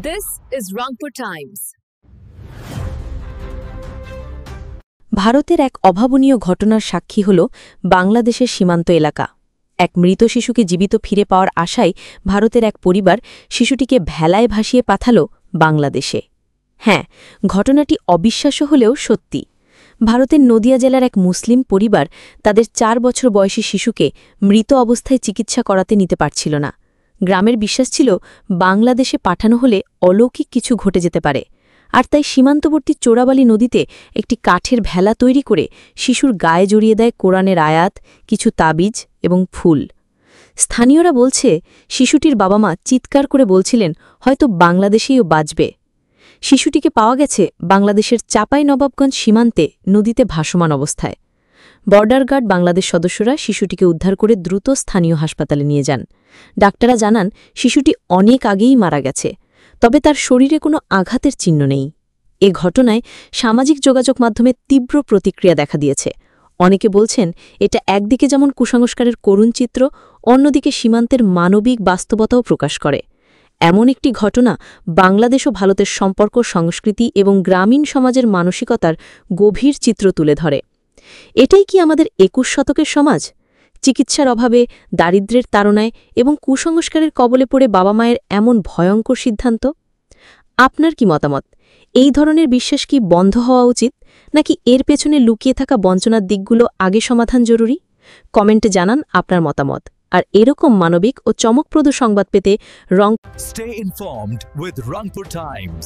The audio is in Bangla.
This is Rangpur Times. ভারতের এক অভাবনীয় ঘটনার সাক্ষী হল বাংলাদেশের সীমান্ত এলাকা। এক মৃত শিশুকে জীবিত ফিরে পাওয়ার আশায় ভারতের এক পরিবার শিশুটিকে ভেলায় ভাসিয়ে পাঠাল বাংলাদেশে। হ্যাঁ, ঘটনাটি অবিশ্বাস্য হলেও সত্যি। ভারতের নদিয়া জেলার এক মুসলিম পরিবার তাদের ৪ বছর বয়সী শিশুকে মৃত অবস্থায় চিকিৎসা করাতে নিতে পারছিল না। গ্রামের বিশ্বাস ছিল বাংলাদেশে পাঠানো হলে অলৌকিক কিছু ঘটে যেতে পারে, আর তাই সীমান্তবর্তী চোরাবালি নদীতে একটি কাঠের ভেলা তৈরি করে শিশুর গায়ে জড়িয়ে দেয় কোরআনের আয়াত, কিছু তাবিজ এবং ফুল। স্থানীয়রা বলছে, শিশুটির বাবা মা চিৎকার করে বলছিলেন হয়তো বাংলাদেশেই ও বাঁচবে। শিশুটিকে পাওয়া গেছে বাংলাদেশের চাঁপাইনবাবগঞ্জ সীমান্তে নদীতে ভাসমান অবস্থায়। বর্ডার গার্ড বাংলাদেশ সদস্যরা শিশুটিকে উদ্ধার করে দ্রুত স্থানীয় হাসপাতালে নিয়ে যান। ডাক্তাররা জানান শিশুটি অনেক আগেই মারা গেছে, তবে তার শরীরে কোনো আঘাতের চিহ্ন নেই। এ ঘটনায় সামাজিক যোগাযোগ মাধ্যমে তীব্র প্রতিক্রিয়া দেখা দিয়েছে। অনেকে বলছেন এটা একদিকে যেমন কুসংস্কারের করুণ চিত্র, অন্যদিকে সীমান্তের মানবিক বাস্তবতাও প্রকাশ করে। এমন একটি ঘটনা বাংলাদেশ ও ভারতের সম্পর্ক, সংস্কৃতি এবং গ্রামীণ সমাজের মানসিকতার গভীর চিত্র তুলে ধরে। এটাই কি আমাদের ২১ শতকের সমাজ? চিকিৎসার অভাবে, দারিদ্র্যের তাড়নায় এবং কুসংস্কারের কবলে পড়ে বাবা মায়ের এমন ভয়ঙ্কর সিদ্ধান্ত? আপনার কি মতামত? এই ধরনের বিশ্বাস কি বন্ধ হওয়া উচিত, নাকি এর পেছনে লুকিয়ে থাকা বঞ্চনার দিকগুলো আগে সমাধান জরুরি? কমেন্টে জানান আপনার মতামত। আর এরকম মানবিক ও চমকপ্রদ সংবাদ পেতে Stay informed with Rangpur Times.